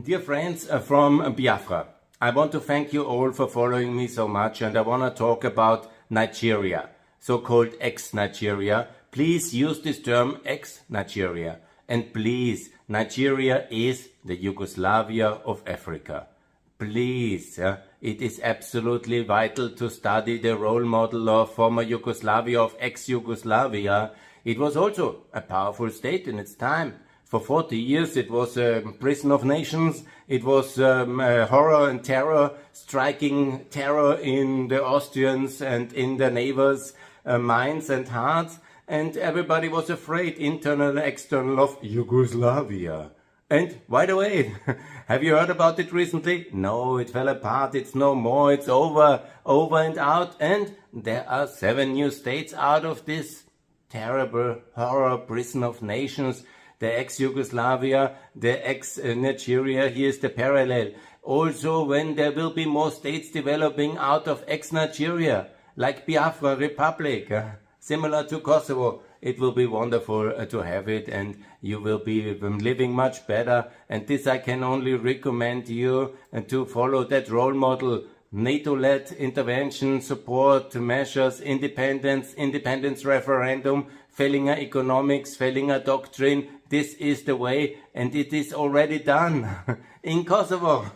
Dear friends from Biafra, I want to thank you all for following me so much, and I want to talk about Nigeria, so-called ex-Nigeria. Please use this term ex-Nigeria, and please, Nigeria is the Yugoslavia of Africa. Please, it is absolutely vital to study the role model of former Yugoslavia, of ex-Yugoslavia. It was also a powerful state in its time. For 40 years it was a prison of nations. It was horror and terror, striking terror in the Austrians and in the neighbors' minds and hearts. And everybody was afraid, internal and external, of Yugoslavia. And by the way, have you heard about it recently? No, it fell apart, it's no more, it's over and out. And there are 7 new states out of this terrible horror prison of nations. The ex-Yugoslavia, the ex-Nigeria, here's the parallel. Also, when there will be more states developing out of ex-Nigeria, like Biafra Republic, similar to Kosovo, it will be wonderful to have it, and you will be living much better. And this I can only recommend you to follow that role model. NATO-led intervention, support, measures, independence referendum, Fehlinger economics, Fehlinger doctrine. This is the way, and it is already done in Kosovo.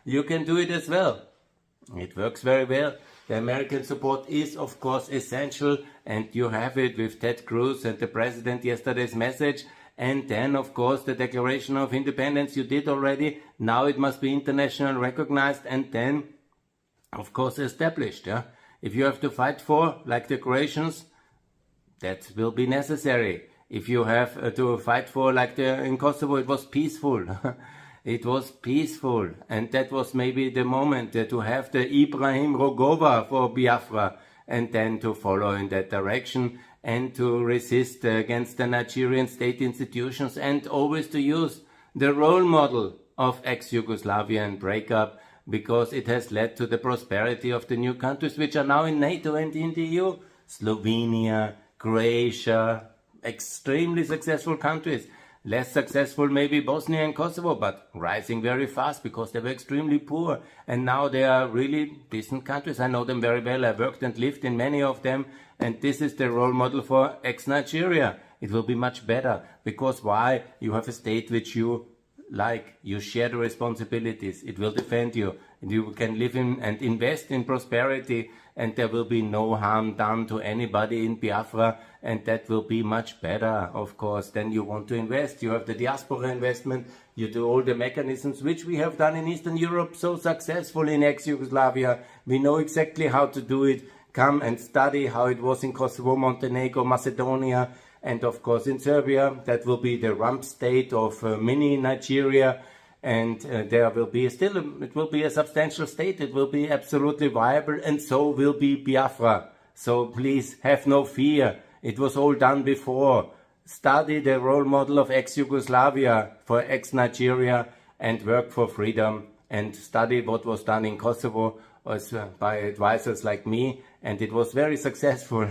You can do it as well. It works very well. The American support is, of course, essential, and you have it with Ted Cruz and the president yesterday's message. And then, of course, the Declaration of Independence you did already. Now it must be internationally recognized and then, of course, established. Yeah? If you have to fight for, like the Croatians, that will be necessary. If you have to fight for, like in Kosovo, it was peaceful. It was peaceful. And that was maybe the moment to have the Ibrahim Rugova for Biafra, and then to follow in that direction and to resist against the Nigerian state institutions, and always to use the role model of ex-Yugoslavia and breakup, because it has led to the prosperity of the new countries which are now in NATO and in the EU. Slovenia, Croatia, extremely successful countries. Less successful maybe Bosnia and Kosovo, but rising very fast because they were extremely poor. And now they are really decent countries. I know them very well. I worked and lived in many of them. And this is the role model for ex-Nigeria. It will be much better. Because why? You have a state which you like. You share the responsibilities. It will defend you. And you can live in and invest in prosperity. And there will be no harm done to anybody in Biafra, and that will be much better, of course. Then you want to invest, you have the diaspora investment, you do all the mechanisms which we have done in Eastern Europe so successfully in ex-Yugoslavia. We know exactly how to do it. Come and study how it was in Kosovo, Montenegro, Macedonia, and of course in Serbia. That will be the rump state of mini Nigeria. And there will be it will be a substantial state, it will be absolutely viable, and so will be Biafra. So please have no fear, it was all done before. Study the role model of ex-Yugoslavia for ex-Nigeria and work for freedom, and study what was done in Kosovo by advisors like me, and it was very successful.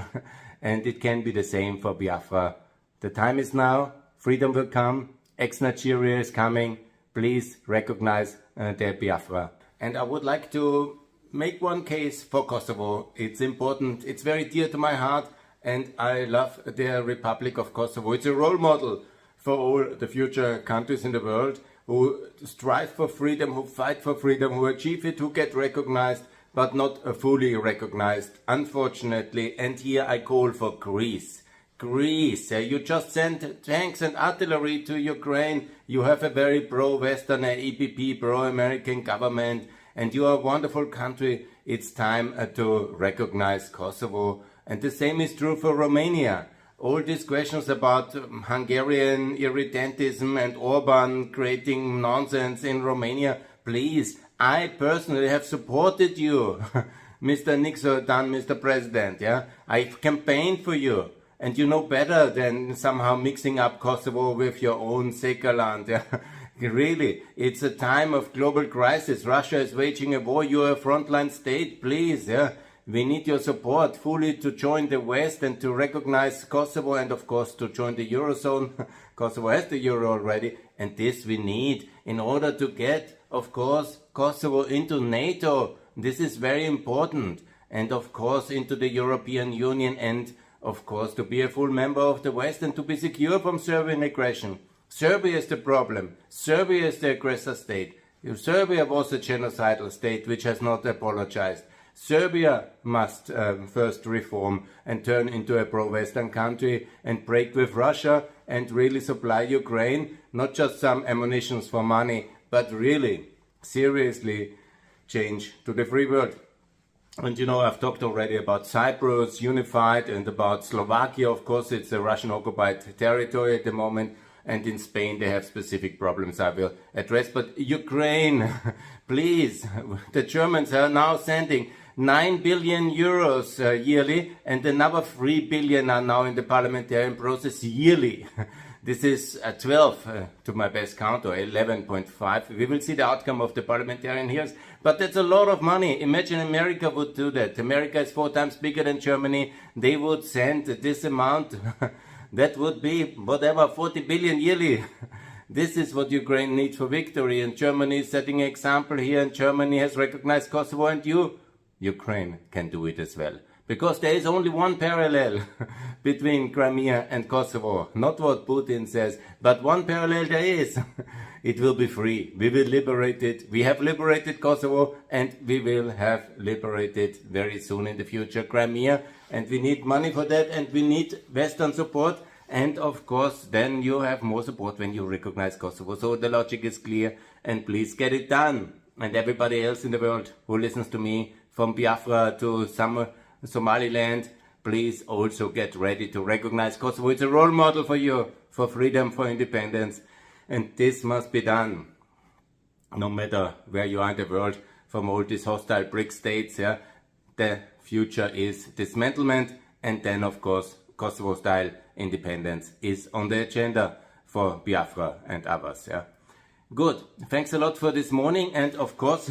And it can be the same for Biafra. The time is now, freedom will come, ex-Nigeria is coming. Please recognize the Biafra. And I would like to make one case for Kosovo. It's important, it's very dear to my heart, and I love the Republic of Kosovo. It's a role model for all the future countries in the world who strive for freedom, who fight for freedom, who achieve it, who get recognized, but not fully recognized, unfortunately. And here I call for Greece. Greece, you just sent tanks and artillery to Ukraine. You have a very pro-Western EPP, pro-American government, and you are a wonderful country. It's time to recognize Kosovo. And the same is true for Romania. All these questions about Hungarian irredentism and Orban creating nonsense in Romania, please, I personally have supported you, Mr. Nixon, Mr. President. Yeah, I've campaigned for you. And you know better than somehow mixing up Kosovo with your own Sekaland. Yeah? Really, it's a time of global crisis. Russia is waging a war. You are a frontline state, please. Yeah? We need your support fully to join the West and to recognize Kosovo and of course to join the Eurozone. Kosovo has the Euro already, and this we need in order to get, of course, Kosovo into NATO. This is very important. And of course into the European Union, and of course to be a full member of the West and to be secure from Serbian aggression. Serbia is the problem. Serbia is the aggressor state. Serbia was a genocidal state which has not apologized. Serbia must first reform and turn into a pro-Western country and break with Russia and really supply Ukraine, not just some ammunitions for money, but really, seriously change to the free world. And you know, I've talked already about Cyprus, unified, and about Slovakia. Of course, it's a Russian-occupied territory at the moment. And in Spain, they have specific problems I will address. But Ukraine, please, the Germans are now sending 9 billion euros yearly, and another 3 billion are now in the parliamentarian process yearly. This is 12 to my best count, or 11.5. We will see the outcome of the parliamentarian hearings. But that's a lot of money. Imagine America would do that. America is 4 times bigger than Germany. They would send this amount. That would be, whatever, 40 billion yearly. This is what Ukraine needs for victory. And Germany is setting an example here. And Germany has recognized Kosovo, and Ukraine can do it as well. Because there is only one parallel between Crimea and Kosovo. Not what Putin says, but one parallel there is. It will be free. We will liberate it. We have liberated Kosovo, and we will have liberated very soon in the future Crimea. And we need money for that, and we need Western support. And of course, then you have more support when you recognize Kosovo. So the logic is clear, and please get it done. And everybody else in the world who listens to me, from Biafra to Somaliland, please also get ready to recognize Kosovo. It's a role model for you, for freedom, for independence. And this must be done, no matter where you are in the world, from all these hostile BRIC states. Yeah, the future is dismantlement, and then, of course, Kosovo-style independence is on the agenda for Biafra and others. Yeah. Good. Thanks a lot for this morning. And of course,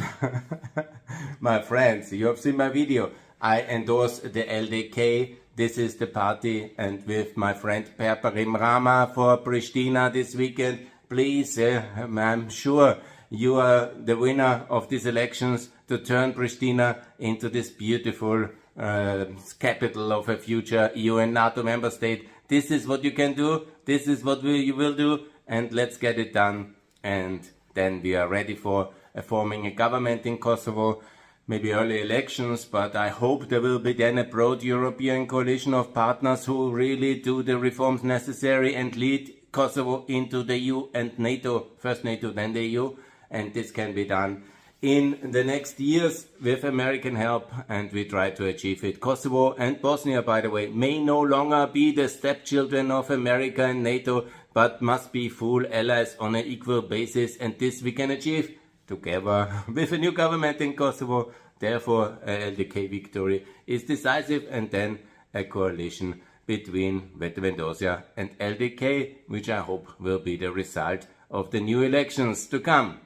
my friends, you have seen my video. I endorse the LDK. This is the party. And with my friend Per Parim Rama for Pristina this weekend, please, I'm sure you are the winner of these elections to turn Pristina into this beautiful capital of a future EU and NATO member state. This is what you can do. This is what you will do. And let's get it done. And then we are ready for forming a government in Kosovo, maybe early elections, but I hope there will be then a broad European coalition of partners who really do the reforms necessary and lead Kosovo into the EU and NATO, first NATO, then the EU, and this can be done in the next years with American help, and we try to achieve it. Kosovo and Bosnia, by the way, may no longer be the stepchildren of America and NATO, but must be full allies on an equal basis, and this we can achieve together with a new government in Kosovo. Therefore, a LDK victory is decisive, and then a coalition between Vetevendosja and LDK, which I hope will be the result of the new elections to come.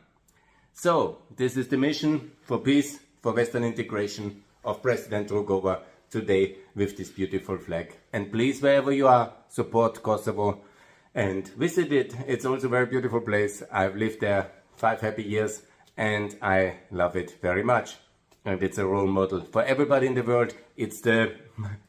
So, this is the mission for peace, for Western integration of President Rugova today with this beautiful flag. And please, wherever you are, support Kosovo and visit it. It's also a very beautiful place. I've lived there 5 happy years and I love it very much. And it's a role model for everybody in the world. It's the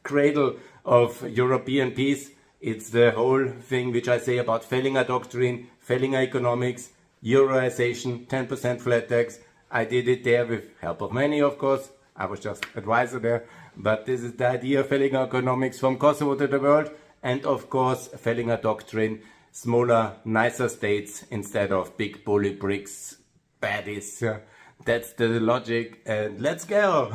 cradle of European peace. It's the whole thing which I say about Fehlinger doctrine, Fehlinger economics, Euroization, 10% flat tax. I did it there with help of many, of course. I was just advisor there. But this is the idea of Fehlinger economics from Kosovo to the world. And of course, Fehlinger doctrine, smaller, nicer states instead of big bully BRICS baddies. That's the logic, and let's go!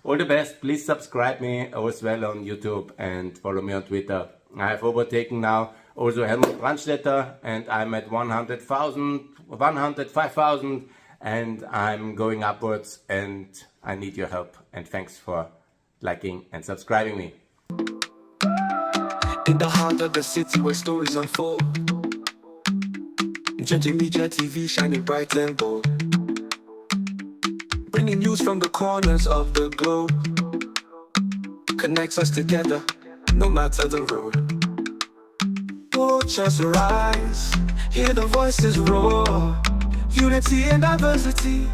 All the best. Please subscribe me as well on YouTube and follow me on Twitter. I have overtaken now also Helmut Brandstetter, and I'm at 105,000, and I'm going upwards, and I need your help. And thanks for liking and subscribing me. In the heart of the city where stories unfold, Gentle Media TV shining bright and bold, bringing news from the corners of the globe. connects us together, no matter the road. Oh, just rise, hear the voices roar, unity and diversity.